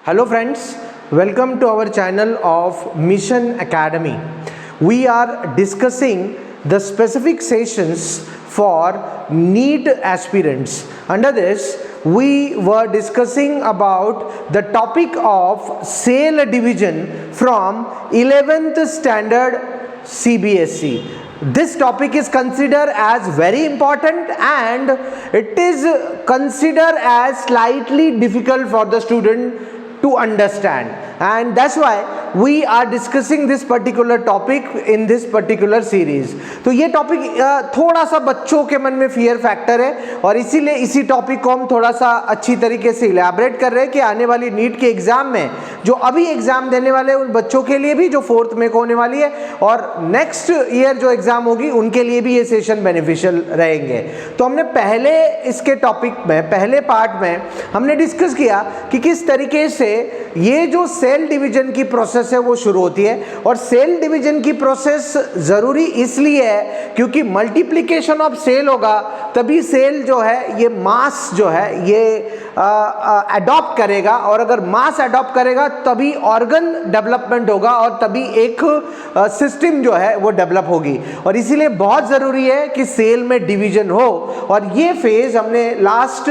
Hello friends, welcome to our channel of Mission Academy. We are discussing the specific sessions for NEET aspirants. Under this, we were discussing about the topic of SAIL division from 11th standard CBSE. This topic is considered as very important and it is considered as slightly difficult for the student to understand, and that's why we are discussing this particular topic in this particular series. तो ये topic थोड़ा सा बच्चों के मन में fear factor है और इसीलिए इसी टॉपिक को हम थोड़ा सा अच्छी तरीके से इलैबोरेट कर रहे हैं कि आने वाली नीट के एग्जाम में जो अभी एग्जाम देने वाले हैं उन बच्चों के लिए भी जो 4th में को होने वाली है और नेक्स्ट ईयर जो एग्जाम होगी उनके लिए भी ये सेशन बेनिफिशियल रहेंगे। तो हमने पहले इसके टॉपिक में पहले पार्ट में हमने डिस्कस किया कि किस तरीके से ये जो सेल डिवीजन की प्रोसेस है वो शुरू होती है और सेल डिवीजन की प्रोसेस जरूरी इसलिए है क्योंकि मल्टीप्लिकेशन ऑफ सेल होगा तभी सेल जो है ये मास जो है ये अडॉप्ट करेगा और अगर मास अडॉप्ट करेगा तभी ऑर्गन डेवलपमेंट होगा और तभी एक सिस्टम जो है वो डेवलप होगी और इसीलिए बहुत ज़रूरी है कि सेल में डिवीजन हो। और ये फेज हमने लास्ट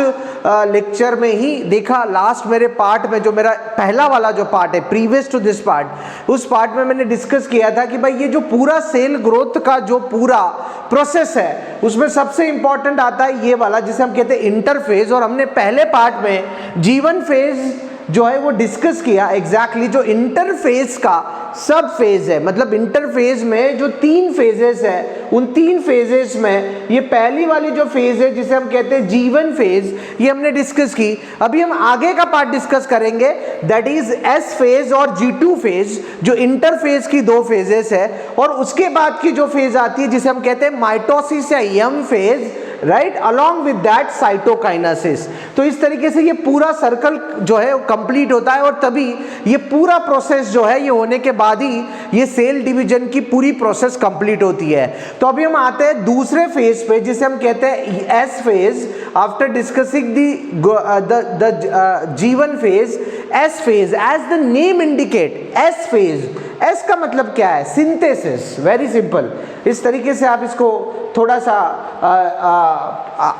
लेक्चर में ही देखा, लास्ट मेरे पार्ट में जो मेरा पहला वाला जो पार्ट है प्रीवियस टू दिस पार्ट, उस पार्ट में मैंने डिस्कस किया था कि भाई ये जो पूरा सेल ग्रोथ का जो पूरा प्रोसेस है उसमें सबसे इंपॉर्टेंट आता है ये वाला जिसे हम कहते हैं इंटरफेज। और हमने पहले पार्ट में जीवन फेज जो है वो डिस्कस किया एग्जैक्टली जो इंटरफेज का सब फेज है, मतलब इंटरफेज में जो 3 फेजेस है उन 3 फेजेस में ये पहली वाली जो फेज है जिसे हम कहते हैं जीवन फेज, ये हमने डिस्कस की। अभी हम आगे का पार्ट डिस्कस करेंगे दैट इज एस फेज और G2 फेज जो इंटरफेज की 2 फेजेस है और उसके बाद की जो फेज आती है जिसे हम कहते हैं माइटोसिस या M phase, right, along with that cytokinesis. तो इस तरीके से ये पूरा सर्कल जो है कंप्लीट होता है और तभी ये पूरा प्रोसेस जो है ये होने के बाद ही ये सेल डिवीजन की पूरी प्रोसेस कंप्लीट होती है। तो अभी हम आते हैं दूसरे फेज पे जिसे हम कहते हैं S phase. After discussing the जीवन phase, S phase as the name indicate, S phase, S का मतलब क्या है? सिंथेसिस। वेरी सिंपल, इस तरीके से आप इसको थोड़ा सा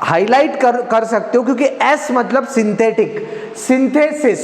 हाईलाइट कर सकते हो क्योंकि एस मतलब सिंथेटिक, सिंथेसिस,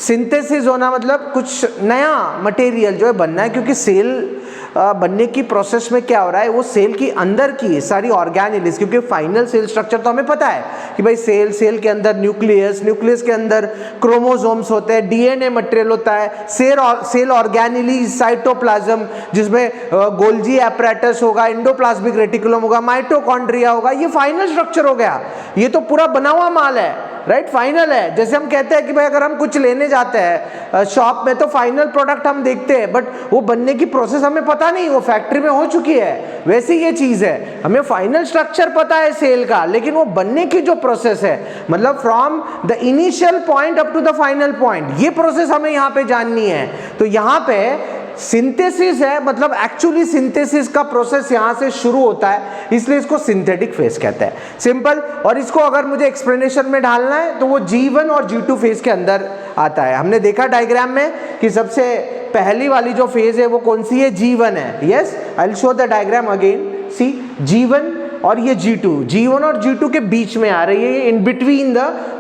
सिंथेसिस होना मतलब कुछ नया मटेरियल जो है बनना है क्योंकि सेल बनने की प्रोसेस में क्या हो रहा है वो सेल की अंदर की सारी ऑर्गेनेल्स, क्योंकि फाइनल सेल स्ट्रक्चर तो हमें पता है कि भाई सेल के अंदर न्यूक्लियस, न्यूक्लियस के अंदर क्रोमोसोम्स होते हैं, डीएनए मटेरियल होता है, सेल ऑर्गेनेली, साइटोप्लाज्म जिसमें गोल्जी एपरेटस होगा, एंडोप्लाज्मिक रेटिकुलम होगा, माइटोकॉन्ड्रिया होगा, ये फाइनल स्ट्रक्चर हो गया। ये तो पूरा बना हुआ माल है, राइट, फाइनल है। जैसे हम कहते हैं कि भाई अगर हम कुछ लेने जाते हैं शॉप में तो फाइनल प्रोडक्ट हम देखते हैं बट वो बनने की प्रोसेस हमें पता नहीं, वो फैक्ट्री में हो चुकी है। वैसे ये चीज है, हमें फाइनल स्ट्रक्चर पता है सेल का लेकिन वो बनने की जो प्रोसेस है मतलब from the initial point up to the final point, ये प्रोसेस हमें यहाँ पे जाननी है। तो यहाँ पे सिंथेसिस है, मतलब एक्चुअली सिंथेसिस का प्रोसेस यहां से शुरू होता है इसलिए इसको सिंथेटिक फेज कहते हैं, सिंपल। और इसको अगर मुझे एक्सप्लेनेशन में डालना है तो वो G1 और G2 फेज के अंदर आता है। हमने देखा डायग्राम में कि सबसे पहली वाली जो फेज है वो कौन सी है? G1 है। Yes, I will show the diagram again. See, G1 और ये G2, G1 और G2 के बीच में आ रही है, in between the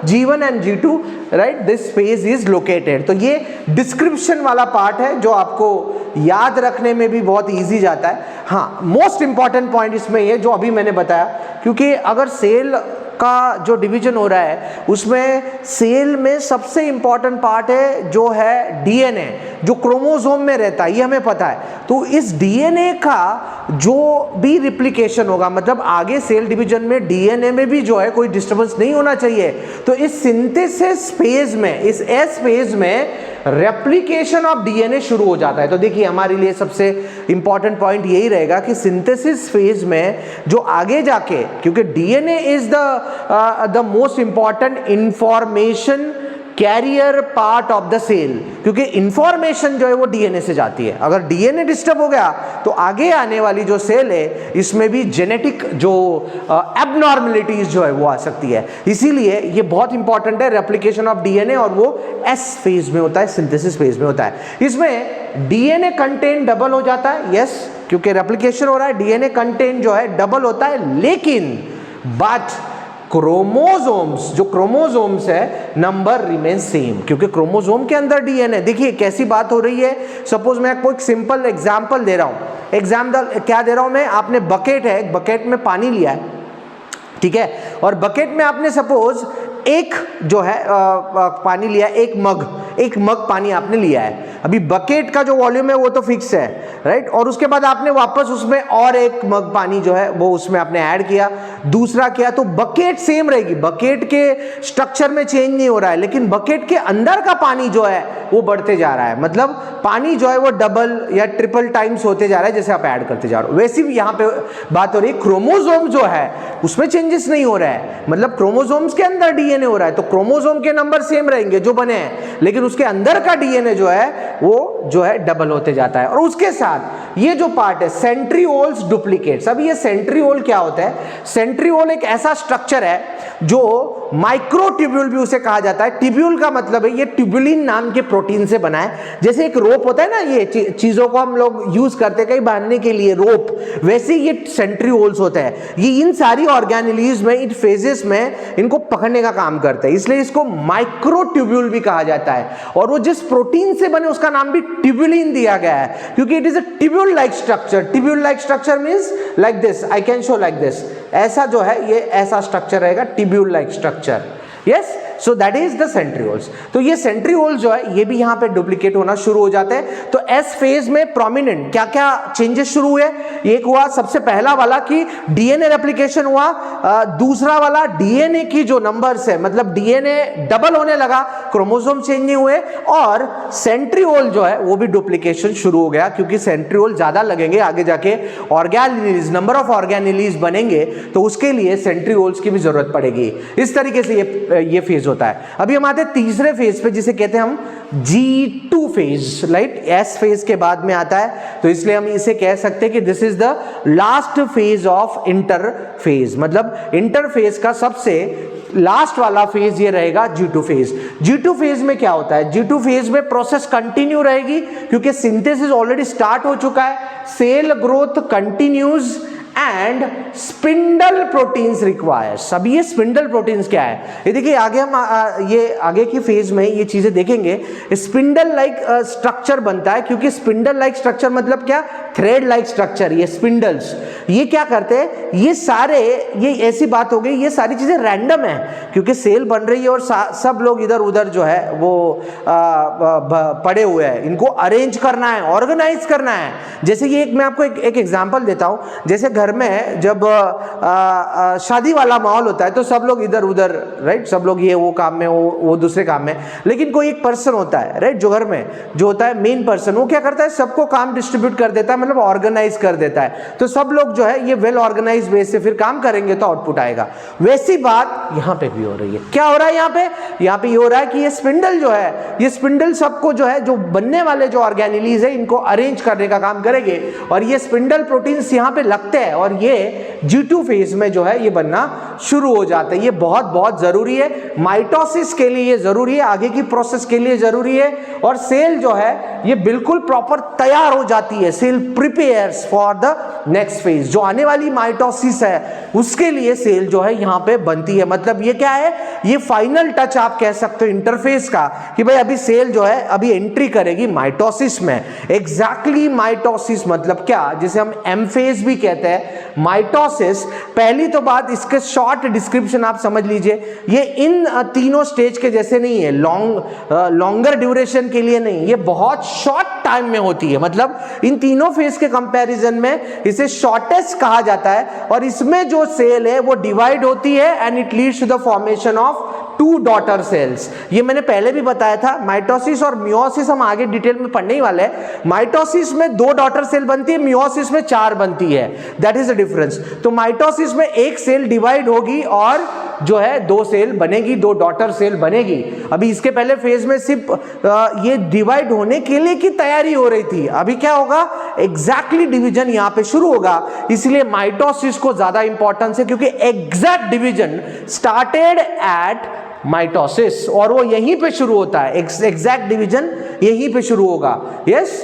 G1 and G2, right, this phase is located. तो ये डिस्क्रिप्शन वाला पार्ट है जो आपको याद रखने में भी बहुत इजी जाता है। हाँ, मोस्ट इंपॉर्टेंट पॉइंट इसमें ये जो अभी मैंने बताया, क्योंकि अगर सेल का जो डिवीजन हो रहा है उसमें सेल में सबसे इंपॉर्टेंट पार्ट है जो है डीएनए, जो क्रोमोसोम में रहता है, ये हमें पता है। तो इस डीएनए का जो भी रिप्लिकेशन होगा, मतलब आगे सेल डिवीजन में डीएनए में भी जो है कोई डिस्टर्बेंस नहीं होना चाहिए। तो इस सिंथेसिस फेज में, इस एस फेज में रेप्लिकेशन ऑफ डीएनए शुरू हो जाता है। तो देखिए हमारे लिए सबसे इंपॉर्टेंट पॉइंट यही रहेगा कि सिंथेसिस फेज में जो आगे जाके, क्योंकि DNA is the most important information carrier part of the cell, क्योंकि इंफॉर्मेशन जो है वो डीएनए से जाती है। अगर डीएनए डिस्टर्ब हो गया तो आगे आने वाली जो सेल है इसमें भी जेनेटिक जो एबनॉर्मलिटीज जो है वो आ सकती है। इसीलिए ये बहुत इंपॉर्टेंट है रेप्लिकेशन ऑफ डीएनए, और वो एस फेज में होता है, सिंथेसिस फेज में होता है। इसमें डीएनए कंटेंट डबल हो जाता है, यस, क्योंकि रेप्लिकेशन हो रहा है, डीएनए कंटेंट जो है डबल होता है, लेकिन बट क्रोमोसोम्स, जो क्रोमोसोम्स है, नंबर रिमेन सेम, क्योंकि क्रोमोसोम के अंदर डीएनए। देखिए कैसी बात हो रही है, सपोज मैं आपको एक सिंपल एग्जांपल दे रहा हूं। एग्जांपल क्या दे रहा हूं मैं, आपने बकेट है, एक बकेट में पानी लिया है, ठीक है, और बकेट में आपने सपोज एक जो है पानी लिया, एक मग पानी आपने लिया है। अभी बकेट का जो वॉल्यूम है वो तो फिक्स है, राइट, और उसके बाद आपने वापस उसमें और एक मग पानी जो है वो उसमें आपने ऐड किया, दूसरा किया, तो बकेट सेम रहेगी, बकेट के स्ट्रक्चर में चेंज नहीं हो रहा है, लेकिन बकेट के अंदर का पानी जो है वो बढ़ते जा रहा है। मतलब पानी जो है वो डबल या ट्रिपल टाइम्स होते जा रहा है जैसे आप ऐड करते जा रहे हो। वैसे भी यहाँ पे बात हो रही है, क्रोमोसोम जो है उसमें चेंजेस नहीं हो रहा है, मतलब क्रोमोसोम्स के अंदर डीएनए हो रहा है, तो क्रोमोसोम के नंबर सेम रहेंगे जो बने हैं, लेकिन उसके अंदर का डीएनए जो है वो जो है डबल होते जाता है। और उसके साथ ये जो पार्ट है सेंट्रिओल्स डुप्लीकेट्स। अब ये सेंट्रिओल क्या होता है? सेंट्रिओल एक ऐसा स्ट्रक्चर है जो माइक्रोट्यूब्यूल भी उसे कहा जाता है। ट्यूब्यूल का मतलब है ये ट्यूबुलिन नाम के प्रोटीन से बना है। जैसे एक रोप होता है ना, ये चीजों को हम लोग यूज करते हैं कहीं बांधने के लिए रोप, वैसे ये सेंट्रिओल्स होते हैं। ये इन सारी ऑर्गेनेलीज में, इन फेजेस में इनको पकड़ने का काम करते हैं, इसलिए इसको माइक्रोट्यूब्यूल भी कहा जाता है। और वो जिस प्रोटीन से बने उसका नाम भी ट्यूबुलिन दिया गया है, क्योंकि it is a tubule like structure. Tubule like structure means like this, I can show like this, ऐसा जो है ये ऐसा स्ट्रक्चर रहेगा, tubule like structure. Yes, so that is the centrioles. तो ये सेंट्रिओल्स जो है ये भी यहां पे डुप्लीकेट होना शुरू हो जाते हैं। तो एस फेज में प्रोमिनेंट क्या क्या चेंजेस शुरू हुए? एक हुआ सबसे पहला वाला कि डीएनए रेप्लिकेशन हुआ, दूसरा वाला डीएनए की जो नंबर्स है, मतलब डीएनए डबल होने लगा, क्रोमोसोम चेंज नहीं हुए, और सेंट्रिओल जो है वो भी डुप्लीकेशन शुरू हो गया, क्योंकि सेंट्रिओल ज्यादा लगेंगे आगे जाके, ऑर्गेनेलीज, नंबर ऑफ ऑर्गेनेलीज बनेंगे, तो उसके लिए सेंट्रिओल्स की भी जरूरत पड़ेगी। इस तरीके से ये फेज होता है। अभी हम आते हैं तीसरे फेज पे, जिसे कहते हैं हम G2 phase, right, S phase के बाद में आता है, तो इसलिए हम इसे कह सकते हैं कि this is the last phase of interphase. मतलब इंटरफेज का सबसे लास्ट वाला फेज ये रहेगा G2 फेज। G2 फेज में क्या होता है? G2 फेज में प्रोसेस कंटिन्यू रहेगी, क्योंकि सिंथेसिस ऑलरेडी स्टार्ट हो चुका है, cell growth continues and spindle proteins requires. अब ये स्पिंडल प्रोटीन्स क्या है? ये देखिए आगे हम ये आगे की फेज में ये चीजें देखेंगे। स्पिंडल लाइक स्ट्रक्चर बनता है, क्योंकि स्पिंडल लाइक स्ट्रक्चर मतलब क्या? Thread like structure. ये स्पिंडल्स ये क्या करते हैं? ये सारे, ये ऐसी बात हो गई, ये सारी चीजें रैंडम है, क्योंकि सेल बन रही है और सब लोग इधर उधर जो है वो पड़े हुए हैं, इनको अरेंज करना है, ऑर्गेनाइज करना है। जैसे ये मैं आपको एक एग्जांपल देता हूं। जैसे घर में जब शादी वाला माहौल होता है तो सब लोग इधर उधर, राइट, सब लोग ये वो काम में, वो दूसरे काम में, लेकिन कोई एक पर्सन होता है, राइट, जो घर में जो होता है मेन पर्सन, वो क्या करता है? सबको काम डिस्ट्रीब्यूट कर देता है, मतलब ऑर्गेनाइज कर देता है। तो सब लोग जो है ये वेल ऑर्गेनाइज वे से फिर काम करेंगे तो आउटपुट आएगा। वैसी बात यहां पे भी हो रही है। क्या हो रहा है यहाँ पे? यहाँ पे ये हो रहा है कि ये स्पिंडल जो है, ये स्पिंडल सबको जो है, जो बनने वाले जो ऑर्गेनेलीज है, इनको अरेंज करने का काम करेंगे, और ये स्पिंडल प्रोटीन्स यहाँ पे लगते हैं, और ये G2 फेज में जो है ये बनना शुरू हो जाता है। ये बहुत बहुत जरूरी है, माइटोसिस के लिए ये जरूरी है, आगे की प्रोसेस के लिए जरूरी है, और सेल जो है ये बिल्कुल प्रॉपर तैयार हो जाती है। Cell prepares for the next phase, जो आने वाली माइटोसिस है उसके लिए सेल जो है यहाँ पे बनती है। मतलब ये क्या है? ये फाइनल टच आप कह सकते हो इंटरफेस का, कि भाई अभी सेल जो है अभी एंट्री करेगी माइटोसिस में। एग्जैक्टली माइटोसिस मतलब क्या? जिसे हम एम फेज भी कहते हैं, माइटोसिस। पहली तो बात, इसके शॉर्ट डिस्क्रिप्शन आप समझ लीजिए, ये इन तीनों स्टेज के जैसे नहीं है, लॉन्गर ड्यूरेशन के लिए नहीं, ये बहुत शॉर्ट टाइम में होती है। मतलब इन तीनों फेज के कंपैरिजन में इसे शॉर्टेस्ट कहा जाता है, और इसमें जो सेल है वो डिवाइड होती है and it leads to the formation of 2 daughter cells. ये मैंने पहले भी बताया था, माइटोसिस और मियोसिस हम आगे डिटेल में पढ़ने ही वाले हैं। माइटोसिस में 2 डॉटर सेल बनती है, मियोसिस में 4 बनती है, दैट इज द डिफरेंस। तो माइटोसिस में एक सेल डिवाइड होगी और जो है 2 सेल बनेगी, 2 डॉटर सेल बनेगी। अभी इसके पहले फेज में सिर्फ ये डिवाइड होने के लिए की तैयारी हो रही थी, अभी क्या होगा, एग्जैक्टली डिवीजन यहां पे शुरू होगा। इसलिए माइटोसिस को ज्यादा इंपॉर्टेंस है क्योंकि exact division started at mitosis और वो यहीं पे शुरू होता है, एग्जैक्ट डिवीजन यहीं पे शुरू होगा। यस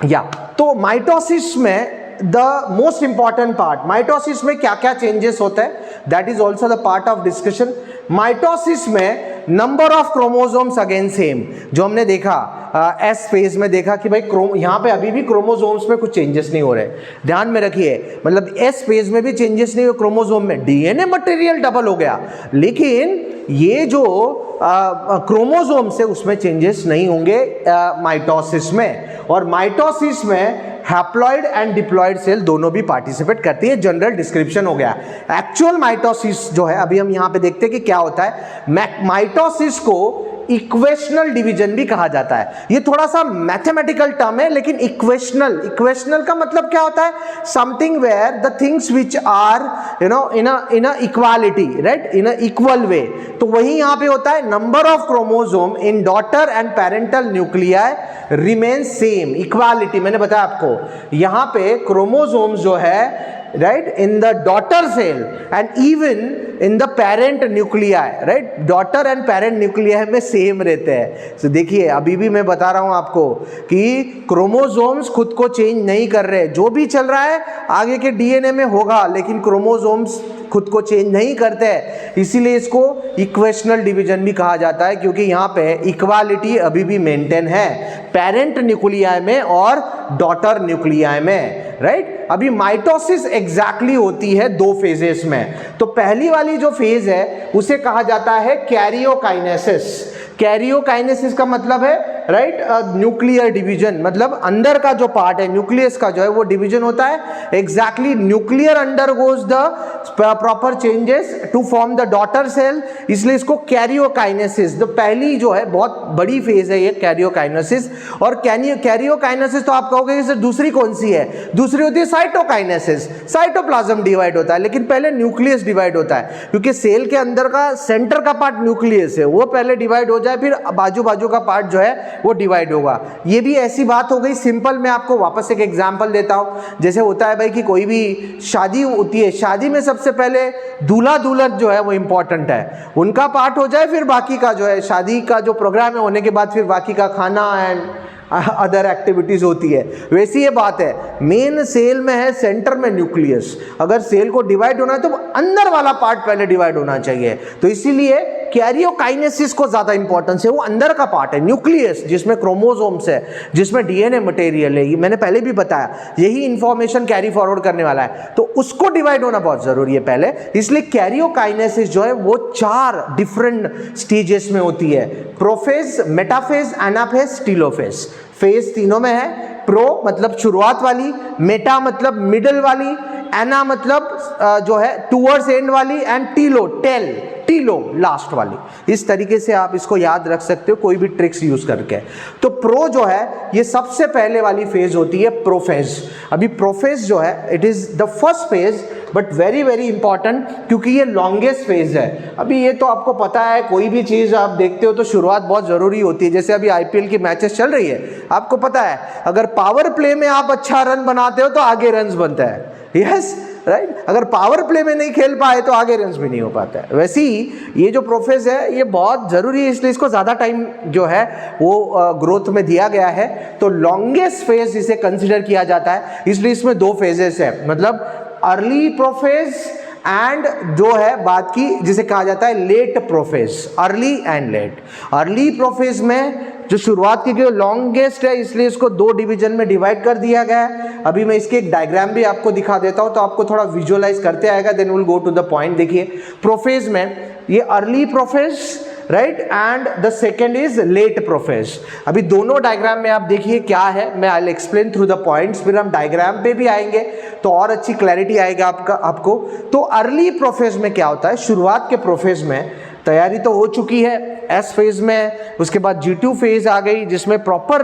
या तो माइटोसिस में the most important part, mitosis में क्या क्या चेंजेस होते हैं, that is also the part of discussion. Mitosis में number of chromosomes again same, जो हमने देखा एस फेज में देखा कि भाई यहाँ पे अभी भी क्रोमोसोम्स में कुछ चेंजेस नहीं हो रहे, ध्यान में रखिए, मतलब एस फेज में भी चेंजेस नहीं हुए क्रोमोसोम में, डीएनए मटेरियल डबल हो गया, लेकिन ये जो क्रोमोसोम से उसमें चेंजेस नहीं होंगे माइटोसिस में। और माइटोसिस में हैप्लॉइड एंड डिप्लॉइड सेल दोनों भी पार्टिसिपेट करती है, जनरल डिस्क्रिप्शन हो गया। एक्चुअल माइटोसिस जो है अभी हम यहां पे देखते हैं कि क्या होता है। माइटोसिस को इक्वेशनल डिवीजन भी कहा जाता है। ये थोड़ा सा मैथमेटिकल टर्म है, लेकिन इक्वेशनल का मतलब क्या होता है, something where the things which are you know in a equality, right, in a equal way. तो वही यहां पे होता है, number of chromosome in daughter and parental nuclei remain same, equality. मैंने बताया आपको यहां पे क्रोमोसोम्स जो है, right, in the daughter cell and even in the parent nuclei, right, daughter and parent nuclei में सेम रहते हैं। तो देखिए अभी भी मैं बता रहा हूं आपको कि क्रोमोसोम्स खुद को चेंज नहीं कर रहे, जो भी चल रहा है आगे के डीएनए में होगा, लेकिन क्रोमोसोम्स खुद को चेंज नहीं करते हैं, इसीलिए इसको इक्वेशनल डिवीजन भी कहा जाता है, क्योंकि यहाँ पे इक्वालिटी अभी भी मेंटेन है पेरेंट न्यूक्लियाई में और डॉटर न्यूक्लियाई में, राइट। अभी माइटोसिस एग्जैक्टली होती है 2 फेजेस में। तो पहली वाली जो फेज है उसे कहा जाता है कैरियोकाइनेसिस। कैरियोकाइनेसिस का मतलब है, राइट, न्यूक्लियर डिवीजन, मतलब अंदर का जो पार्ट है न्यूक्लियस का जो है वो डिवीजन होता है। Exactly nuclear undergoes the proper changes to form the daughter cell, इसलिए इसको कैरियोकाइनेसिस, तो पहली जो है बहुत बड़ी फेज है ये कैरियोकाइनेसिस। और कैरियोकाइनेसिस तो आप कहोगे कि दूसरी कौन सी है, दूसरी होती है साइटोकाइनेसिस। साइटोप्लाज्म डिवाइड होता है, लेकिन पहले न्यूक्लियस डिवाइड होता है, क्योंकि सेल के अंदर का सेंटर का पार्ट न्यूक्लियस है, वो पहले डिवाइड हो जाए, फिर बाजू बाजू का पार्ट जो है वो डिवाइड होगा। ये भी ऐसी बात हो गई सिंपल। मैं आपको वापस एक एग्जांपल देता हूं। जैसे होता है भाई कि कोई भी शादी होती है, शादी में सबसे पहले दूल्हा दुल्हन जो है वो इंपॉर्टेंट है, उनका पार्ट हो जाए, फिर बाकी का जो है शादी का जो प्रोग्राम है होने के बाद फिर बाकी का खाना एंड अदर एक्टिविटीज होती है। वैसी ये बात है, मेन सेल में है सेंटर में न्यूक्लियस, अगर सेल को डिवाइड होना है तो अंदर वाला पार्ट पहले डिवाइड होना चाहिए। तो इसीलिए कैरियोकाइनेसिस को ज्यादा इंपॉर्टेंस है, वो अंदर का पार्ट है न्यूक्लियस, जिसमें क्रोमोसोम्स है, जिसमें डीएनए मटेरियल है, ये मैंने पहले भी बताया, यही इंफॉर्मेशन कैरी फॉरवर्ड करने वाला है, तो उसको डिवाइड होना बहुत जरूरी है पहले। इसलिए कैरियोकाइनेसिस जो है वो 4 डिफरेंट स्टेजेस में होती है, prophase, metaphase, anaphase, telophase. Phase तीनों में है, प्रो मतलब शुरुआत वाली, मेटा मतलब मिडल वाली, एना मतलब जो है टूवर्ड्स एंड वाली, एंड टीलो लास्ट वाली। इस तरीके से आप इसको याद रख सकते हो कोई भी ट्रिक्स यूज करके। तो प्रो जो है ये सबसे पहले वाली फेज होती है, प्रोफेज। अभी प्रोफेज जो है it is the first phase, but very very important, क्योंकि ये लॉन्गेस्ट फेज है। अभी ये तो आपको पता है, कोई भी चीज आप देखते हो तो शुरुआत बहुत जरूरी होती है। जैसे अभी आईपीएल की मैचेस चल रही है, आपको पता है अगर पावर प्ले में आप अच्छा रन बनाते हो तो आगे रन्स बनता है, यस, राइट। अगर पावर प्ले में नहीं खेल पाए तो आगे रन्स भी नहीं हो पाता है। वैसे ही ये जो प्रोफेज है ये बहुत जरूरी है, इसलिए इसको ज्यादा टाइम जो है वो ग्रोथ में दिया गया है। तो लॉन्गेस्ट फेज इसे कंसिडर किया जाता है, इसलिए इसमें 2 फेजेस है, मतलब अर्ली प्रोफेज एंड जो है बात की जिसे कहा जाता है late prophase, early and late. Early prophase में जो शुरुआत की गई लॉन्गेस्ट है, इसलिए इसको 2 डिवीजन में डिवाइड कर दिया गया है। अभी मैं इसके एक डायग्राम भी आपको दिखा देता हूं तो आपको थोड़ा विजुअलाइज करते आएगा, then will go to the point. देखिए प्रोफेज में ये early prophase, right, and the second is late prophase. अभी दोनों डायग्राम में आप देखिए क्या है, मैं I will explain through the points, फिर हम डायग्राम पे भी आएंगे तो और अच्छी क्लैरिटी आएगा आपको। तो अर्ली प्रोफेज में क्या होता है, शुरुआत के प्रोफेज में तैयारी तो हो चुकी है एस फेज में, उसके बाद G2 फेज आ गई जिसमें प्रॉपर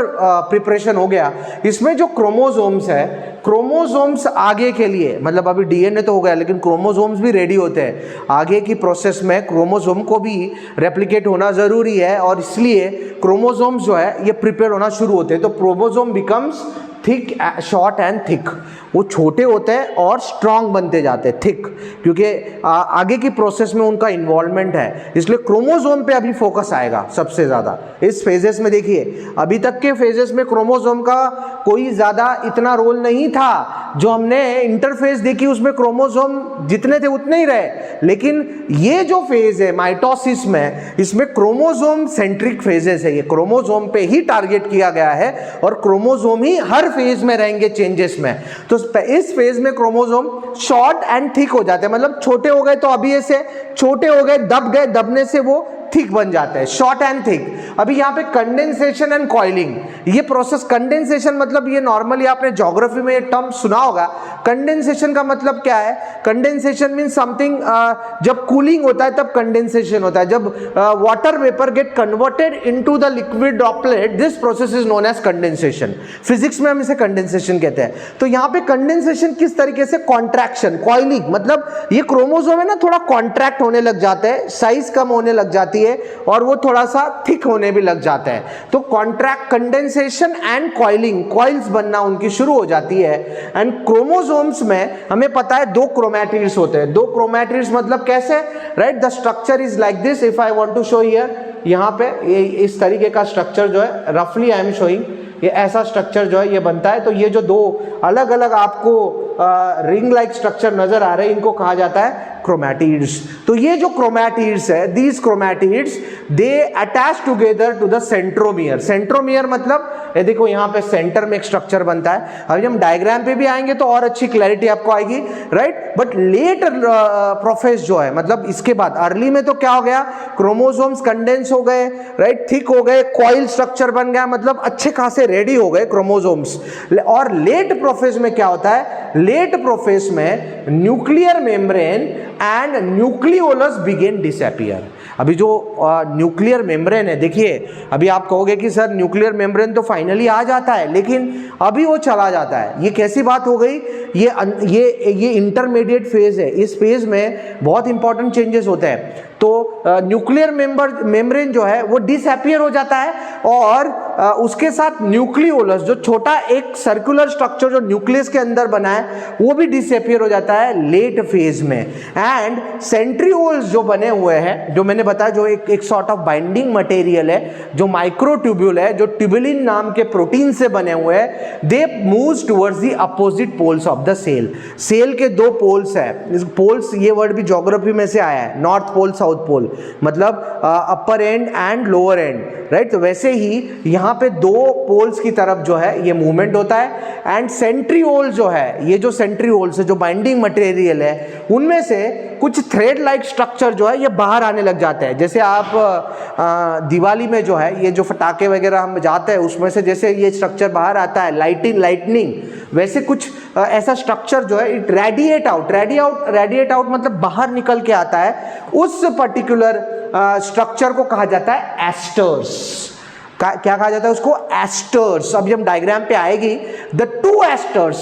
प्रिपरेशन हो गया। इसमें जो क्रोमोसोम्स है, क्रोमोसोम्स आगे के लिए, मतलब अभी डीएनए तो हो गया लेकिन क्रोमोसोम्स भी रेडी होते हैं। आगे की प्रोसेस में क्रोमोसोम को भी रेप्लिकेट होना ज़रूरी है और इसलिए क्रोमोसोम्स जो है ये प्रिपेयर होना शुरू होते हैं। तो chromosome becomes thick, short and thick. वो छोटे होते हैं और स्ट्रांग बनते जाते हैं, थिक, क्योंकि आगे की प्रोसेस में उनका इन्वॉल्वमेंट है। इसलिए क्रोमोसोम पे अभी फोकस आएगा सबसे ज़्यादा इस फेजेस में। देखिए अभी तक के फेजेस में क्रोमोसोम का कोई ज़्यादा इतना रोल नहीं था। जो हमने इंटरफेस देखी उसमें क्रोमोसोम जितने थे उतने ही रहे, लेकिन ये जो फेज है माइटोसिस में, इसमें क्रोमोसोम सेंट्रिक फेजेस है। ये क्रोमोसोम पे ही टारगेट किया गया है और क्रोमोसोम ही हर फेज में रहेंगे चेंजेस में। तो इस फेज में क्रोमोसोम शॉर्ट एंड थिक हो जाते हैं, मतलब छोटे हो गए तो अभी ऐसे छोटे हो गए, दब गए, दबने से वो थिक बन जाते हैं, शॉर्ट एंड थिक। अभी यहाँ पे कंडेंसेशन एंड कॉइलिंग, ये प्रोसेस, कंडेंसेशन मतलब ये नॉर्मली आपने ज्योग्राफी में ये टर्म सुना होगा। कंडेंसेशन का मतलब क्या है? कंडेंसेशन मीन समथिंग, जब कूलिंग होता है तब कंडेंसेशन होता है। जब water vapour get converted into the liquid droplet, this process is known as condensation. Physics में हम इसे कंडेंसेशन कहते हैं। तो यहाँ पे कंडेंसेशन किस तरीके से? कॉन्ट्रैक्शन, कॉइलिंग, मतलब ये क्रोमोसोम है ना, थोड़ा कॉन्ट्रैक्ट होने लग जाता है, साइज कम होने लग जाती है और वो थोड़ा सा थिक होने भी लग जाता है। तो contract, condensation and coiling, coils बनना उनकी शुरू हो जाती है। एंड क्रोमोसोम्स में हमें पता है 2 क्रोमैटिड्स होते हैं। 2 क्रोमैटिड्स मतलब कैसे? Right, the structure is like this. If I want to show here, यहाँ पे ये इस तरीके का स्ट्रक्चर जो है, रफली आई एम शोइंग, ये ऐसा स्ट्रक्चर जो है ये बनता है। तो ये जो 2 अलग अलग आपको रिंग लाइक स्ट्रक्चर नजर आ रहे हैं, इनको कहा जाता है क्रोमैटिड्स। तो ये जो क्रोमैटिड्स है, these chromatids they attach together to the centromere. Centromere मतलब ये देखो यहाँ पे सेंटर में एक स्ट्रक्चर बनता है। अभी हम डायग्राम पे भी आएंगे तो और अच्छी क्लैरिटी आपको आएगी, राइट। बट लेट प्रोसेस जो है, मतलब इसके बाद, अर्ली में तो क्या हो गया, क्रोमोसोम्स कंडेंस हो गए, राइट, थिक हो गए, कॉइल स्ट्रक्चर बन गया, मतलब अच्छे खासे रेडी हो गए क्रोमोसोम्स। और लेट प्रोसेस में क्या होता है? लेट प्रोसेस में nuclear membrane and nucleolus begin disappear. अभी जो न्यूक्लियर मेम्ब्रेन है, देखिए अभी आप कहोगे कि सर न्यूक्लियर मेम्ब्रेन तो फाइनली आ जाता है, लेकिन अभी वो चला जाता है। ये कैसी बात हो गई? ये इंटरमीडिएट फेज है। इस फेज में बहुत इंपॉर्टेंट चेंजेस होते हैं। तो न्यूक्लियर मेम्ब्रेन जो है वो डिसअपियर हो जाता है और उसके साथ न्यूक्लियोलस, जो छोटा एक सर्कुलर स्ट्रक्चर जो न्यूक्लियस के अंदर बना है, वो भी डिसअपियर हो जाता है लेट फेज में। एंड सेंट्रियोल्स जो बने हुए हैं, जो मैंने बताया, जो एक सॉर्ट ऑफ बाइंडिंग मटेरियल है, जो माइक्रोट्यूब्यूल है, जो ट्यूबुलिन नाम के प्रोटीन से बने हुए हैं, they moves towards the opposite poles of the cell. Cell के 2 पोल्स है। पोल्स, ये वर्ड भी ज्योग्राफी में से आया है, नॉर्थ पोल साउथ पोल, मतलब upper end and lower end, right. तो वैसे ही यहाँ पे 2 पोल्स की तरफ जो है ये मूवमेंट होता है। एंड सेंट्रियोल जो है, ये जो सेंट्रियोल्स है, जो बाइंडिंग मटेरियल है, उनमें से कुछ थ्रेड लाइक स्ट्रक्चर जो है ये बाहर आने लग जाते हैं। जैसे आप दिवाली में जो है ये जो फटाके वगैरह हम जाते हैं, उसमें से जैसे ये स्ट्रक्चर बाहर आता है, लाइटनिंग, वैसे कुछ ऐसा स्ट्रक्चर जो है इट रेडिएट आउट मतलब बाहर निकल के आता है। उस पर्टिकुलर स्ट्रक्चर को कहा जाता है एस्टर्स। क्या कहा जाता है उसको? एस्टर्स। अभी हम डायग्राम पे आएगी, द 2 एस्टर्स।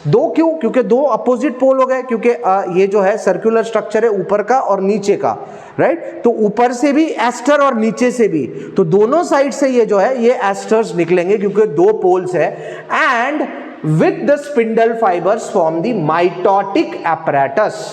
2 क्यों? क्योंकि 2 अपोजिट पोल हो गए, क्योंकि ये जो है सर्कुलर स्ट्रक्चर है ऊपर का और नीचे का, राइट। तो ऊपर से भी एस्टर और नीचे से भी, तो दोनों साइड से ये जो है ये एस्टर्स निकलेंगे, क्योंकि 2 पोल्स है। And with the spindle fibres form the mitotic apparatus.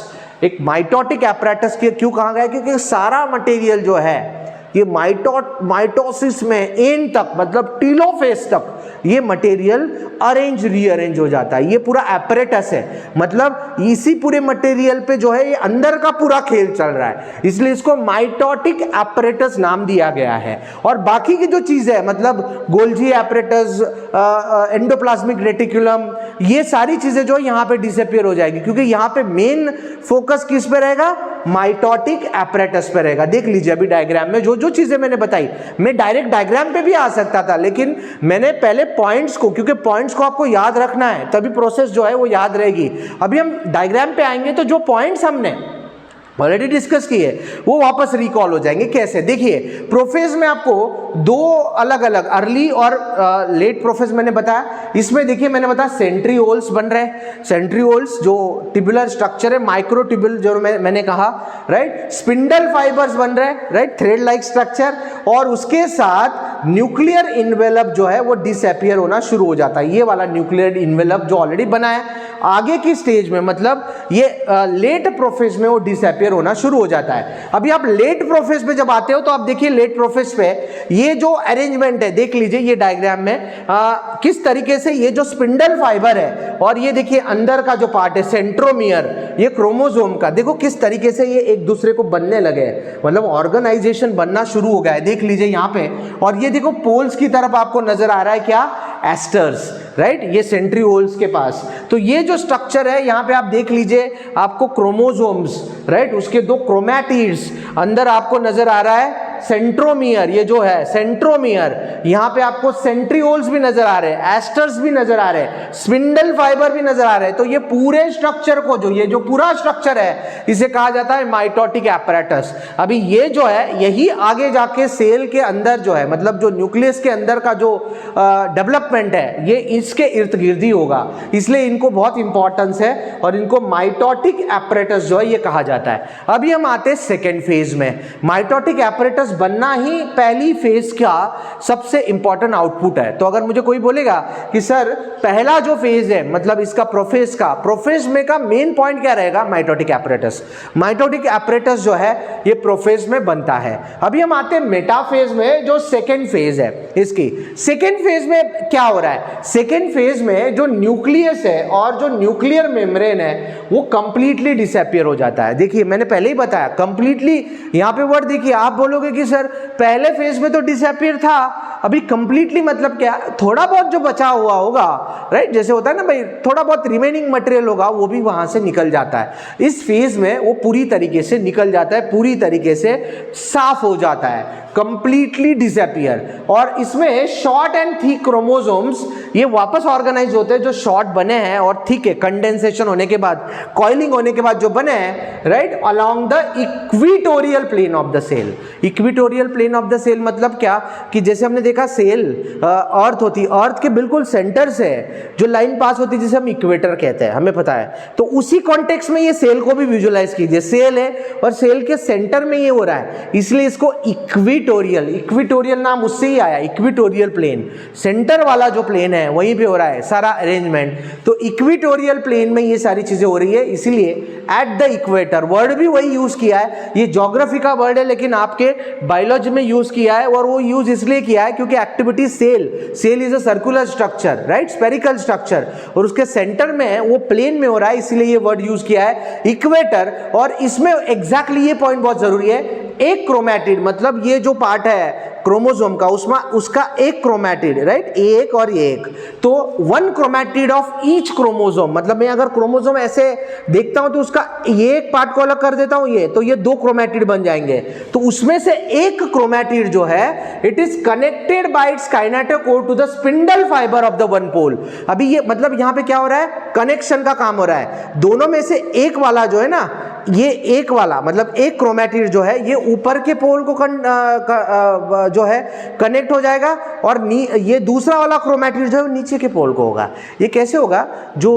एक माइटोटिक एपरेटस क्यों कहा गया? क्योंकि सारा मटेरियल जो है ये माइटोसिस में एंड तक, मतलब टीलोफेज तक, ये मटेरियल अरेंज रीअरेंज हो जाता है। ये पूरा एपरेटस है, मतलब इसी पूरे मटेरियल पे जो है ये अंदर का पूरा खेल चल रहा है, इसलिए इसको माइटोटिक एपरेटस नाम दिया गया है। और बाकी की जो चीजें है, मतलब गोल्जी एपरेटस, एंडोप्लाज्मिक रेटिकुलम, ये सारी चीजें जो है यहाँ पे डिसअपियर हो जाएगी, क्योंकि यहाँ पे मेन फोकस किस पे रहेगा? माइटोटिक एपरेटस पे रहेगा। देख लीजिए अभी डायग्राम में जो चीजें मैंने बताई, मैं डायरेक्ट डायग्राम पे भी आ सकता था, लेकिन मैंने पहले पॉइंट्स को, क्योंकि पॉइंट्स को आपको याद रखना है, तभी प्रोसेस जो है वो याद रहेगी। अभी हम डायग्राम पे आएंगे तो जो पॉइंट्स हमने ऑलरेडी डिस्कस किए, वो वापस रिकॉल हो जाएंगे। कैसे? देखिए, प्रोफेज में आपको दो अलग अलग अर्ली और लेट प्रोफेज मैंने बताया। इसमें देखिए मैंने बताया सेंट्रिओल्स बन रहे हैं। सेंट्रिओल्स जो टिब्युलर स्ट्रक्चर है, माइक्रोट्यूब्यूल जो मैंने कहा, राइट। स्पिंडल फाइबर्स बन रहे हैं, राइट, थ्रेड लाइक स्ट्रक्चर, और उसके साथ न्यूक्लियर इन्वेलप जो है वो डिसअपियर होना शुरू हो जाता है। ये वाला न्यूक्लियर इन्वेलप जो ऑलरेडी बना है, आगे की स्टेज में मतलब ये लेट प्रोफेज में वो डिसअपियर होना शुरू हो जाता है। अभी आप लेट प्रोफेज पे जब आते हो तो आप देखिए लेट प्रोफेज पे ये जो अरेंजमेंट है, देख लीजिए ये डायग्राम में किस तरीके से ये जो स्पिंडल फाइबर है और ये देखिए अंदर का जो पार्ट है सेंट्रोमियर, ये क्रोमोसोम का, देखो किस तरीके से ये एक दूसरे को बनने लगे, मतलब ऑर्गेनाइजेशन बनना शुरू हो गया है। देख लीजिए यहाँ पे, और ये देखो पोल्स की तरफ आपको नजर आ रहा है क्या? एस्टर्स, राइट, ये सेंट्रिओल्स के पास। तो ये जो स्ट्रक्चर है यहाँ पे आप देख लीजिए, आपको क्रोमोसोम्स, राइट, उसके दो क्रोमैटिड्स, अंदर आपको नजर आ रहा है सेंट्रोमियर, ये जो है सेंट्रोमियर, यहाँ पे आपको सेंट्रिओल्स भी नजर आ रहे हैं, एस्टर्स भी नजर आ रहे हैं, स्पिंडल फाइबर भी नजर आ रहे हैं। तो ये पूरे स्ट्रक्चर को, जो ये जो पूरा स्ट्रक्चर है, इसे कहा जाता है माइटोटिक एपरेटस। अभी ये जो है यही आगे जाके सेल के अंदर जो है, मतलब जो न्यूक्लियस के अंदर का जो डेवलपमेंट है, ये इसके इर्द गिर्द ही होगा, इसलिए इनको बहुत इंपॉर्टेंस है और इनको माइटोटिक एपरेटस जो है ये कहा जाता है। अभी हम आते हैं सेकेंड फेज में। माइटोटिक एपरेटस बनना ही पहली फेज का सबसे इंपॉर्टेंट आउटपुट है। तो अगर मुझे कोई बोलेगा कि सर पहला जो फेज है, मतलब इसका प्रोफेज में का मेन पॉइंट क्या रहेगा? Mitotic apparatus. माइटोटिक एपरेटस जो है ये प्रोफेज में बनता है। अभी हम आते हैं मेटाफेज में, जो सेकेंड फेज है इसकी। सेकेंड फेज में क्या हो रहा है? सेकेंड फेज में जो न्यूक्लियस है और जो न्यूक्लियर मेम्ब्रेन है वो कंप्लीटली डिसअपियर हो जाता है। देखिए मैंने पहले ही बताया कंप्लीटली, यहाँ पे वर्ड देखिए, आप बोलोगे कि सर पहले फेज में तो डिसअपियर था, अभी कंप्लीटली मतलब क्या? थोड़ा बहुत जो बचा हुआ होगा, राइट, जैसे होता है ना भाई, थोड़ा बहुत रिमेनिंग मटेरियल होगा, वो भी वहां से निकल जाता है। इस फेज में वो पूरी तरीके से निकल जाता है, पूरी तरीके से साफ हो जाता है, कंप्लीटली डिसअपियर। और इसमें शॉर्ट एंड थिक क्रोमोसोम्स ये वापस ऑर्गेनाइज होते हैं, जो शॉर्ट बने हैं और थिक है, कंडेंसेशन होने के बाद, कॉइलिंग होने के बाद जो बने हैं, right, along the equatorial plane of the cell. Equatorial plane of the cell मतलब क्या? कि जैसे हमने देखा सेल अर्थ होती, अर्थ के बिल्कुल सेंटर से जो लाइन पास होती है जिसे हम इक्वेटर कहते हैं, हमें पता है। तो उसी कॉन्टेक्स्ट में ये सेल को भी विजुअलाइज कीजिए, सेल है और सेल के सेंटर में ये हो रहा है, इसलिए इसको इक्विटोरियल नाम उससे ही आया, इक्विटोरियल प्लेन, सेंटर वाला जो प्लेन है वहीं पे हो रहा है सारा अरेंजमेंट। तो इक्विटोरियल प्लेन में ये सारी चीजें हो रही है, इसीलिए एट द इक्वेटर, वर्ड भी वही यूज किया है, ये ज्योग्राफी का वर्ड है लेकिन आपके बायोलॉजी में यूज किया है, और वो यूज इसलिए किया है क्योंकि activity cell is a circular structure, right, spherical structure, और उसके सेंटर में है, वो प्लेन में हो रहा है, इसीलिए ये वर्ड यूज किया है इक्वेटर। और इसमें एग्जैक्टली ये पॉइंट बहुत जरूरी है, एक क्रोमैटिड, मतलब ये जो पार्ट है क्रोमोसोम का, उसमें उसका एक क्रोमैटिड, राइट, एक और एक, तो one chromatid of each chromosome, मतलब मैं अगर क्रोमोसोम ऐसे देखता हूं तो उसका ये एक पार्ट को अलग कर देता हूं, ये तो ये दो क्रोमैटिड बन जाएंगे। तो उसमें से एक क्रोमैटिड जो है, it is connected by its kinetochore to the spindle fibre of the one pole. अभी ये मतलब यहां पे क्या हो रहा है? कनेक्शन का काम हो रहा है, दोनों में से एक वाला जो है ना, ये एक वाला मतलब एक क्रोमैटिड जो है ये ऊपर के पोल को जो है कनेक्ट हो जाएगा, और ये दूसरा वाला क्रोमैटिड जो है नीचे के पोल को होगा। ये कैसे होगा? जो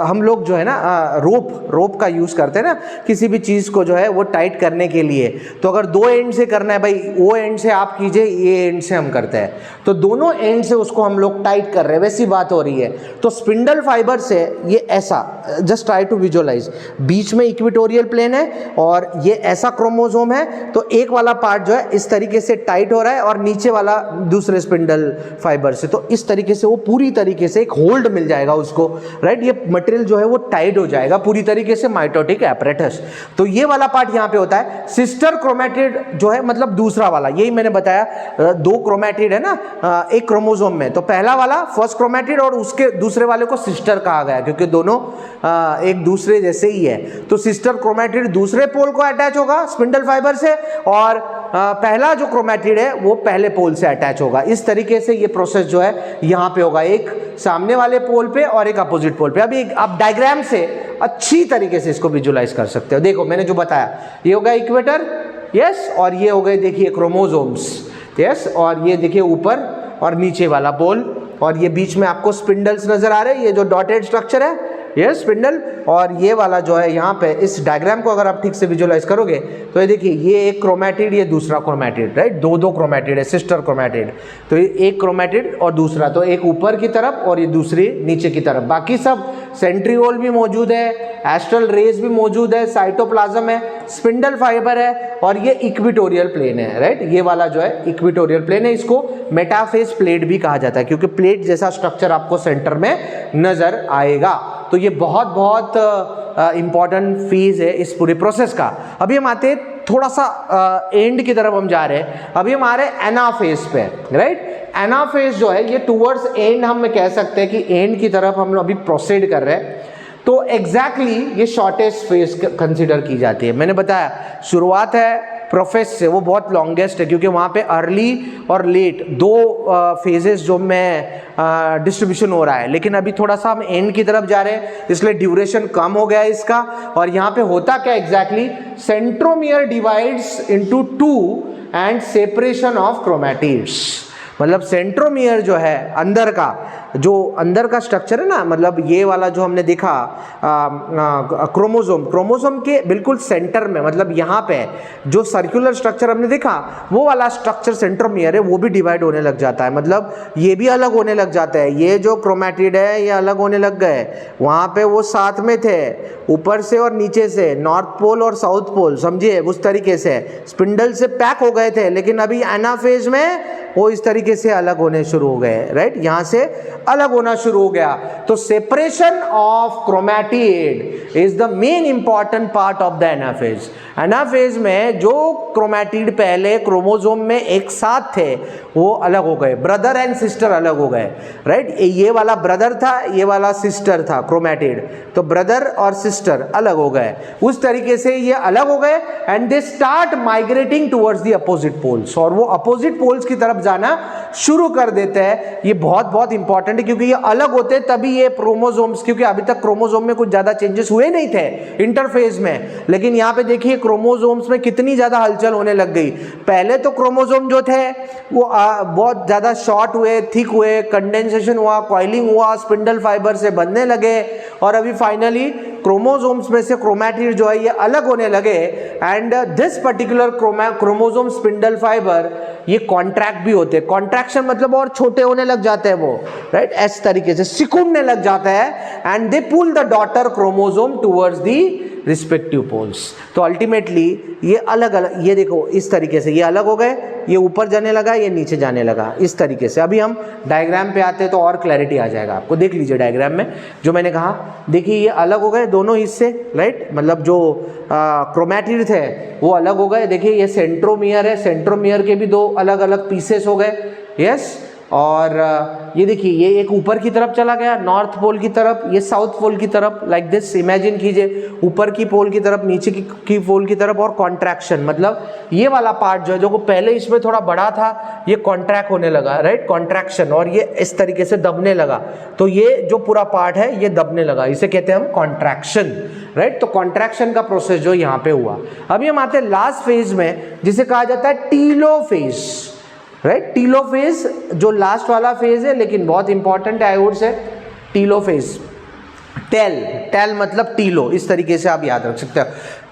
हम लोग जो है ना रोप का यूज करते हैं ना, किसी भी चीज को जो है वो टाइट करने के लिए, तो अगर दो एंड से करना है भाई, वो एंड से आप कीजिए, ये एंड से हम करते हैं, तो दोनों एंड से उसको हम लोग टाइट कर रहे हैं, वैसी बात हो रही है। तो स्पिंडल फाइबर से ये ऐसा, जस्ट ट्राई टू विजुअलाइज, बीच में इक्विटोरियल प्लेन है और ये ऐसा क्रोमोसोम है, तो एक वाला पार्ट जो है इस तरीके से टाइट हो रहा है और नीचे वाला दूसरे स्पिंडल फाइबर से, तो इस तरीके से वो पूरी तरीके से एक होल्ड मिल जाएगा उसको, राइट, ये मटेरियल जो है वो टाइट हो जाएगा पूरी तरीके से, माइटोटिक एपरेटस। तो ये वाला पार्ट यहाँ पे होता है। सिस्टर क्रोमैटिड जो है मतलब दूसरा वाला, यही मैंने बताया, दो क्रोमैटिड है ना एक क्रोमोसोम में, तो पहला वाला फर्स्ट क्रोमैटिड और उसके दूसरे वाले को सिस्टर कहा गया क्योंकि दोनों एक दूसरे जैसे ही है। तो सिस्टर क्रोमैटिड दूसरे पोल को अटैच होगा स्पिंडल फाइबर से, और पहला जो क्रोमैटिड है वो पहले पोल से अटैच होगा। इस तरीके से ये प्रोसेस जो है यहाँ पे होगा, एक सामने वाले पोल पे और एक अपोजिट पोल पे। अभी आप डायग्राम से अच्छी तरीके से इसको विजुलाइज कर सकते हो। देखो मैंने जो बताया, ये हो गया इक्वेटर, यस, और ये हो गए देखिए क्रोमोसोम्स, यस, और ये देखिए ऊपर और नीचे वाला पोल, और ये बीच में आपको स्पिंडल्स नजर आ रहे हैं, ये जो डॉटेड स्ट्रक्चर है ये स्पिंडल, और ये वाला जो है यहाँ पे इस डायग्राम को अगर आप ठीक से विजुलाइज करोगे तो ये देखिए ये एक क्रोमैटिड, ये दूसरा क्रोमैटिड, राइट, दो क्रोमैटिड है, सिस्टर क्रोमैटिड। तो ये एक क्रोमैटिड और दूसरा, तो एक ऊपर की तरफ और ये दूसरी नीचे की तरफ। बाकी सब सेंट्रियोल भी मौजूद है, एस्ट्रल रेज भी मौजूद है, साइटोप्लाज्म है, स्पिंडल फाइबर है, और ये इक्विटोरियल प्लेन है, राइट, ये वाला जो है इक्विटोरियल प्लेन है। इसको मेटाफेज प्लेट भी कहा जाता है क्योंकि प्लेट जैसा स्ट्रक्चर आपको सेंटर में नजर आएगा। तो ये बहुत बहुत इंपॉर्टेंट फेज है इस पूरे प्रोसेस का। अभी हम आते हैं थोड़ा सा एंड की तरफ हम जा रहे हैं, अभी हम आ रहे हैं एनाफेज पे, राइट। एनाफेज जो है ये टूवर्ड्स एंड हम कह सकते हैं कि एंड की तरफ हम अभी प्रोसीड कर रहे हैं। तो एग्जैक्टली ये शॉर्टेस्ट फेज कंसिडर की जाती है। मैंने बताया शुरुआत है प्रोफेस से, वो बहुत लॉन्गेस्ट है क्योंकि वहाँ पे अर्ली और लेट दो फेजेस जो में डिस्ट्रीब्यूशन हो रहा है, लेकिन अभी थोड़ा सा हम एंड की तरफ जा रहे हैं इसलिए ड्यूरेशन कम हो गया है इसका। और यहाँ पे होता क्या exactly, centromere divides into 2 and separation of chromatids. मतलब सेंट्रोमियर जो है अंदर का स्ट्रक्चर है ना, मतलब ये वाला जो हमने देखा क्रोमोसोम के बिल्कुल सेंटर में, मतलब यहाँ पे जो सर्कुलर स्ट्रक्चर हमने देखा वो वाला स्ट्रक्चर सेंट्रोमियर है, वो भी डिवाइड होने लग जाता है, मतलब ये भी अलग होने लग जाता है। ये जो क्रोमैटिड है ये अलग होने लग गए, वहाँ पे वो साथ में थे, ऊपर से और नीचे से, नॉर्थ पोल और साउथ पोल, समझिए उस तरीके से स्पिंडल से पैक हो गए थे, लेकिन अभी एनाफेज में वो इस तरीके से अलग होने शुरू हो गए, राइट, यहाँ से अलग होना शुरू हो गया। तो separation of chromatid is the main important part of the anaphase. Anaphase में जो क्रोमैटिड पहले क्रोमोसोम में एक साथ थे वो अलग हो गए, ब्रदर एंड सिस्टर अलग हो गए, राइट। ये वाला ब्रदर था, ये वाला सिस्टर था क्रोमैटिड, तो ब्रदर और सिस्टर अलग हो गए, उस तरीके से ये अलग हो गए and they start migrating towards the opposite poles, और वो अपोजिट पोल्स की तरफ जाना शुरू कर देते हैं। ये बहुत बहुत इंपॉर्टेंट है क्योंकि ये अलग होते हैं तभी ये क्रोमोसोम्स, क्योंकि अभी तक क्रोमोसोम में कुछ ज्यादा चेंजेस हुए नहीं थे इंटरफेज में, लेकिन यहाँ पे देखिए क्रोमोसोम्स में कितनी ज्यादा हलचल होने लग गई। पहले तो क्रोमोसोम जो थे वो बहुत ज्यादा शॉर्ट हुए, थिक हुए, कंडेंसेशन हुआ, कॉइलिंग हुआ, स्पिंडल फाइबर से बनने लगे, और अभी फाइनली क्रोमोसोम्स में से क्रोमैटिड जो है ये अलग होने लगे। And this particular chromosome spindle fibre ये कॉन्ट्रैक्ट भी होते हैं, कॉन्ट्रैक्शन मतलब और छोटे होने लग जाते हैं वो, राइट, इस तरीके से सिकुड़ने लग जाता है, and they pull the daughter chromosome towards the respective poles. तो अल्टीमेटली ये अलग अलग, ये देखो इस तरीके से ये अलग हो गए, ये ऊपर जाने लगा, ये नीचे जाने लगा, इस तरीके से। अभी हम डायग्राम पे आते हैं तो और क्लैरिटी आ जाएगा आपको। देख लीजिए डायग्राम में जो मैंने कहा, देखिए ये अलग हो गए दोनों हिस्से, राइट, मतलब जो क्रोमैटिड थे वो अलग हो गए। देखिए ये सेंट्रोमियर है, सेंट्रोमियर के भी दो अलग अलग पीसेस हो गए, यस। और ये देखिए ये एक ऊपर की तरफ चला गया नॉर्थ पोल की तरफ, ये साउथ पोल की तरफ, लाइक दिस इमेजिन कीजिए, ऊपर की पोल की तरफ, नीचे की पोल की तरफ, और कॉन्ट्रैक्शन मतलब ये वाला पार्ट जो है जो पहले इसमें थोड़ा बड़ा था ये कॉन्ट्रैक्ट होने लगा, राइट, कॉन्ट्रैक्शन, और ये इस तरीके से दबने लगा, तो ये जो पूरा पार्ट है ये दबने लगा, इसे कहते हैं हम कॉन्ट्रैक्शन, राइट। तो कॉन्ट्रैक्शन का प्रोसेस जो यहाँ पे हुआ। अभी हम आते हैं लास्ट फेज में जिसे कहा जाता है टीलोफेज, राइट। टीलोफेज जो लास्ट वाला फेज है लेकिन बहुत इंपॉर्टेंट है, आई वुड से टीलोफेज, टेल मतलब टीलो, इस तरीके से आप याद रख सकते हो।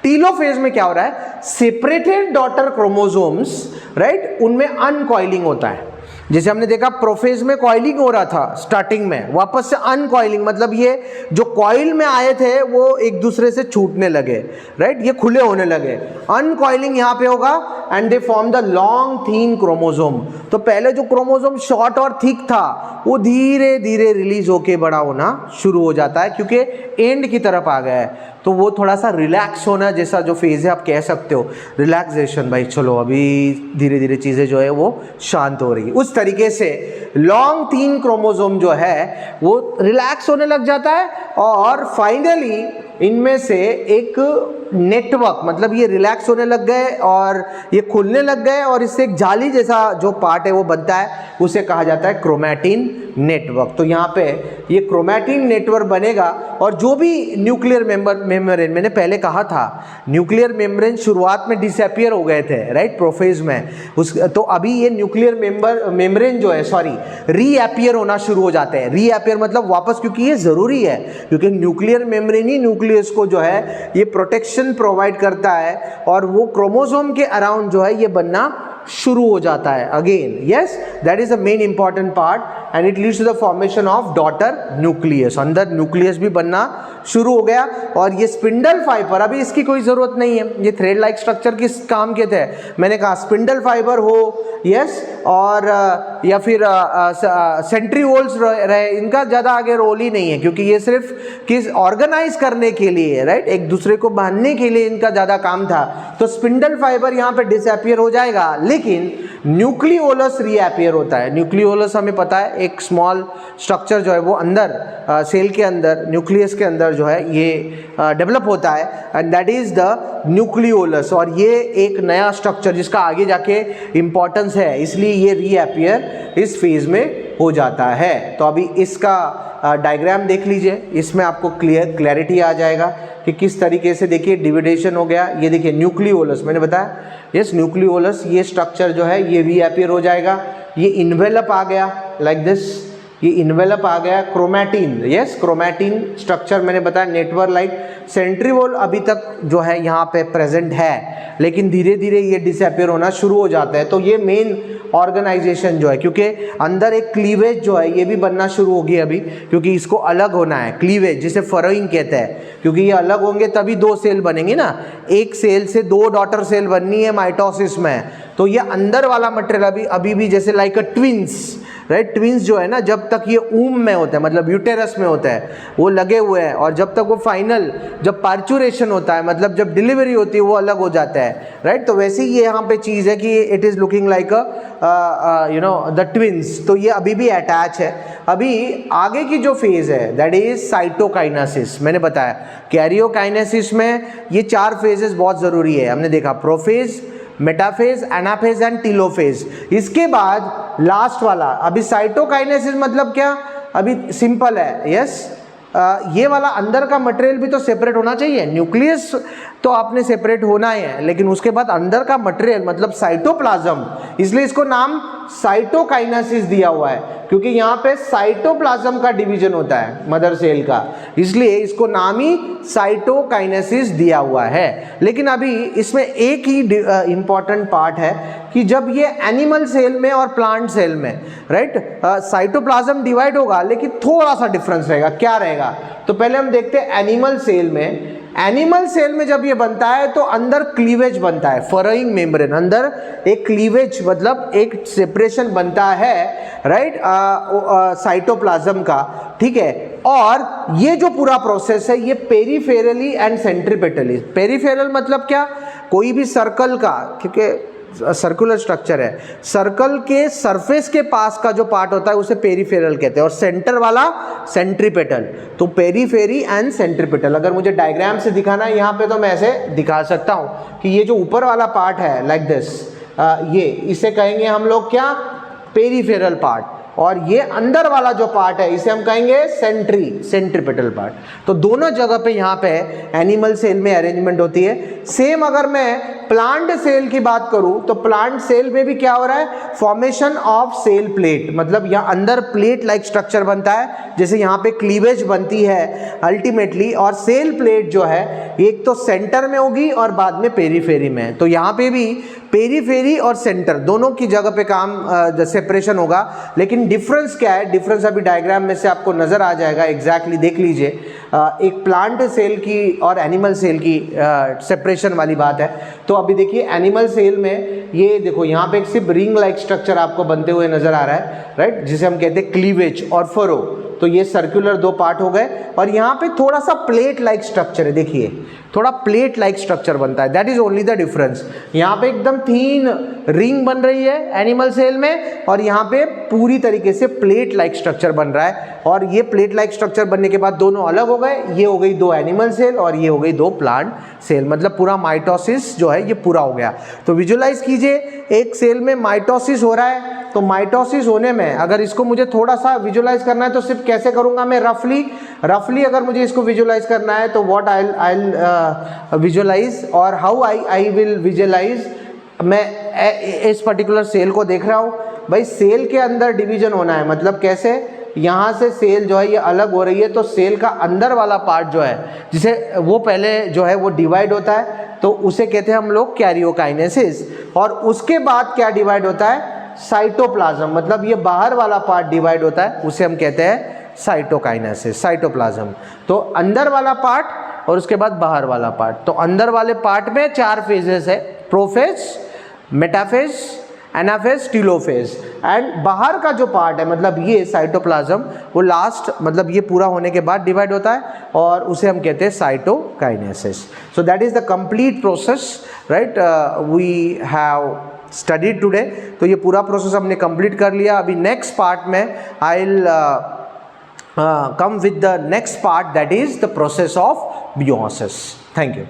टीलोफेज में क्या हो रहा है, सेपरेटेड डॉटर क्रोमोसोम्स, राइट, उनमें अनकॉइलिंग होता है। जैसे हमने देखा प्रोफेज में कॉइलिंग हो रहा था स्टार्टिंग में, वापस से अनकॉइलिंग, मतलब ये जो कॉइल में आए थे वो एक दूसरे से छूटने लगे, राइट, ये खुले होने लगे। अनकॉइलिंग यहाँ पे होगा and they form the long thin chromosome. तो पहले जो क्रोमोसोम शॉर्ट और थिक था वो धीरे धीरे रिलीज होके बड़ा होना शुरू हो जाता है क्योंकि एंड की तरफ आ गया है, तो वो थोड़ा सा रिलैक्स होना जैसा जो फेज है आप कह सकते हो, रिलैक्सेशन, भाई चलो अभी धीरे धीरे चीजें जो है वो शांत हो रही, उस तरीके से लॉन्ग थीन क्रोमोसोम जो है वो रिलैक्स होने लग जाता है और फाइनली इनमें से एक नेटवर्क, मतलब ये रिलैक्स होने लग गए और ये खुलने लग गए और इससे एक जाली जैसा जो पार्ट है वो बनता है, उसे कहा जाता है क्रोमैटिन नेटवर्क। तो यहाँ पे ये क्रोमैटिन नेटवर्क बनेगा और जो भी न्यूक्लियर मेम्ब्रेन, मैंने पहले कहा था न्यूक्लियर मेम्ब्रेन शुरुआत में डिसअपियर हो गए थे, राइट, प्रोफेज में, तो अभी ये न्यूक्लियर मेम्ब्रेन जो है रीअपियर होना शुरू हो जाते हैं। रीअपियर मतलब वापस, क्योंकि ये जरूरी है, क्योंकि न्यूक्लियर मेम्ब्रेन ही न्यूक्लियस को जो है ये प्रोटेक्शन प्रोवाइड करता है और वो क्रोमोसोम के अराउंड जो है ये बनना शुरू हो जाता है again. Yes, that is the main important part and it leads to the formation of daughter nucleus. अंदर न्यूक्लियस भी बनना शुरू हो गया और ये स्पिंडल फाइबर, अभी इसकी कोई जरूरत नहीं है, ये थ्रेड लाइक स्ट्रक्चर किस काम के थे, मैंने कहा स्पिंडल फाइबर हो, यस, और या फिर सेंट्रीओल्स रहे, इनका ज़्यादा आगे रोल ही नहीं है, क्योंकि ये सिर्फ किस ऑर्गेनाइज करने के लिए, राइट, एक दूसरे को बांधने के लिए इनका ज़्यादा काम था। तो स्पिंडल फाइबर यहाँ पे डिसअपियर हो जाएगा, लेकिन न्यूक्लियोलस रीअपियर होता है। न्यूक्लियोलस हमें पता है एक स्मॉल स्ट्रक्चर जो है वो अंदर सेल के अंदर, न्यूक्लियस के अंदर जो है ये डेवलप होता है and that is the nucleolus. और ये एक नया स्ट्रक्चर जिसका आगे जाके इंपॉर्टेंस है, इसलिए ये रीअपियर इस फेज में हो जाता है। तो अभी इसका डायग्राम देख लीजिए, इसमें आपको क्लैरिटी आ जाएगा कि किस तरीके से, देखिए डिविडेशन हो गया, ये देखिए न्यूक्लियोलस, मैंने बताया यस न्यूक्लियोलस, ये स्ट्रक्चर जो है ये रीअपियर हो जाएगा, ये इन्वेलप आ गया लाइक दिस, ये इन्वेलप आ गया, क्रोमैटिन, यस क्रोमैटिन स्ट्रक्चर मैंने बताया नेटवर्क लाइक, सेंट्रीओल अभी तक जो है यहाँ पे प्रेजेंट है, लेकिन धीरे धीरे ये डिसअपियर होना शुरू हो जाता है। तो ये मेन ऑर्गेनाइजेशन जो है, क्योंकि अंदर एक क्लीवेज जो है ये भी बनना शुरू होगी अभी, क्योंकि इसको अलग होना है, क्लीवेज जिसे फरोइंग कहते हैं, क्योंकि ये अलग होंगे तभी दो सेल बनेंगे ना, एक सेल से दो डॉटर सेल बननी है माइटोसिस में। तो ये अंदर वाला मटेरियल अभी भी जैसे लाइक अ ट्विंस, राइट, ट्विंस जो है ना, जब तक ये ऊम में होता है, मतलब यूटेरस में होता है, वो लगे हुए हैं, और जब तक वो फाइनल जब पार्चुरेशन होता है, मतलब जब डिलीवरी होती है, वो अलग हो जाता है, राइट। तो वैसे ही ये यहाँ पे चीज़ है कि it is looking like you know the twins. तो ये अभी भी अटैच है। अभी आगे की जो फेज है दैट इज साइटोकाइनेसिस। मैंने बताया कैरियोकाइनेसिस में ये 4 फेजेस बहुत ज़रूरी है, हमने देखा prophase, metaphase, anaphase and telophase. इसके बाद लास्ट वाला अभी साइटोकाइनेसिस मतलब क्या, अभी सिंपल है, यस ये वाला अंदर का मटेरियल भी तो सेपरेट होना चाहिए, न्यूक्लियस तो आपने सेपरेट होना ही है, लेकिन उसके बाद अंदर का मटेरियल मतलब साइटोप्लाज्म, इसलिए इसको नाम साइटोकाइनेसिस दिया हुआ है, क्योंकि यहाँ पे साइटोप्लाज्म का डिवीजन होता है मदर सेल का, इसलिए इसको नाम ही साइटोकाइनेसिस दिया हुआ है। लेकिन अभी इसमें एक ही इंपॉर्टेंट पार्ट है कि जब ये एनिमल सेल में और प्लांट सेल में, राइट, साइटोप्लाज्म डिवाइड होगा, लेकिन थोड़ा सा डिफरेंस रहेगा। क्या रहेगा, तो पहले हम देखते हैं एनिमल सेल में। एनिमल सेल में जब ये बनता है तो अंदर क्लीवेज बनता है, फरोइंग मेम्ब्रेन, अंदर एक क्लीवेज मतलब एक सेपरेशन बनता है, राइट, साइटोप्लाज्म का, ठीक है। और ये जो पूरा प्रोसेस है ये पेरिफेरली एंड सेंट्रीपेटली, पेरिफेरल मतलब क्या, कोई भी सर्कल का, क्योंकि सर्कुलर स्ट्रक्चर है, सर्कल के सरफेस के पास का जो पार्ट होता है उसे पेरिफेरल कहते हैं, और सेंटर वाला सेंट्रीपेटल। तो पेरीफेरी एंड सेंट्रीपेटल, अगर मुझे डायग्राम से दिखाना है यहाँ पे तो मैं ऐसे दिखा सकता हूँ कि ये जो ऊपर वाला पार्ट है लाइक दिस, ये इसे कहेंगे हम लोग क्या, पेरीफेरल पार्ट, और ये अंदर वाला जो पार्ट है इसे हम कहेंगे सेंट्रीपेटल पार्ट। तो दोनों जगह पे यहाँ पे एनिमल सेल में अरेंजमेंट होती है। सेम अगर मैं प्लांट सेल की बात करूं तो प्लांट सेल में भी क्या हो रहा है, फॉर्मेशन ऑफ सेल प्लेट, मतलब यहाँ अंदर प्लेट लाइक स्ट्रक्चर बनता है, जैसे यहाँ पे क्लीवेज बनती है अल्टीमेटली, और सेल प्लेट जो है एक तो सेंटर में होगी और बाद में पेरीफेरी में। तो यहाँ पे भी पेरीफेरी और सेंटर दोनों की जगह पे काम सेपरेशन होगा, लेकिन डिफरेंस क्या है, डिफरेंस अभी डायग्राम में से आपको नजर आ जाएगा, एग्जैक्टली देख लीजिए। एक प्लांट सेल की और एनिमल सेल की सेपरेशन वाली बात है। तो अभी देखिए एनिमल सेल में ये देखो यहाँ पे एक सिर्फ रिंग लाइक स्ट्रक्चर आपको बनते हुए नजर आ रहा है, राइट, जिसे हम कहते हैं क्लीवेज और फरो। तो ये सर्कुलर 2 पार्ट हो गए, और यहाँ पे थोड़ा सा प्लेट लाइक स्ट्रक्चर है, देखिए थोड़ा प्लेट लाइक स्ट्रक्चर बनता है, that is only the difference. यहाँ पे एकदम थीन रिंग बन रही है एनिमल सेल में, और यहाँ पे पूरी तरीके से प्लेट लाइक स्ट्रक्चर बन रहा है, और ये प्लेट लाइक स्ट्रक्चर बनने के बाद दोनों अलग हो गए, ये हो गई 2 एनिमल सेल और ये हो गई 2 प्लांट सेल, मतलब पूरा माइटोसिस जो है ये पूरा हो गया। तो विजुलाइज कीजिए, एक सेल में माइटोसिस हो रहा है, तो माइटोसिस होने में अगर इसको मुझे थोड़ा सा विजुलाइज करना है तो सिर्फ कैसे करूंगा मैं, रफली अगर मुझे इसको विजुलाइज करना है तो व्हाट आई विजुलाइज और हाउ आई विल विजुलाइज। मैं इस पर्टिकुलर सेल को देख रहा हूँ, भाई सेल के अंदर डिवीजन होना है, मतलब कैसे, यहाँ से सेल जो है ये अलग हो रही है, तो सेल का अंदर वाला पार्ट जो है जिसे वो पहले जो है वो डिवाइड होता है, तो उसे कहते हैं हम लोग कैरियोकाइनेसिस, और उसके बाद क्या डिवाइड होता है, साइटोप्लाज्म, मतलब ये बाहर वाला पार्ट डिवाइड होता है, उसे हम कहते हैं साइटोकाइनेसिस, साइटोप्लाज्म। तो अंदर वाला पार्ट और उसके बाद बाहर वाला पार्ट, तो अंदर वाले पार्ट में 4 फेजेस है, prophase, metaphase, anaphase, telophase, and बाहर का जो पार्ट है मतलब ये साइटोप्लाज्म, वो लास्ट मतलब ये पूरा होने के बाद डिवाइड होता है, और उसे हम कहते हैं cytokinesis. So that is the complete process, right, we have studied today. तो ये पूरा प्रोसेस हमने कंप्लीट कर लिया। अभी नेक्स्ट पार्ट में I will come with the next part, that is the process of meiosis. Thank you.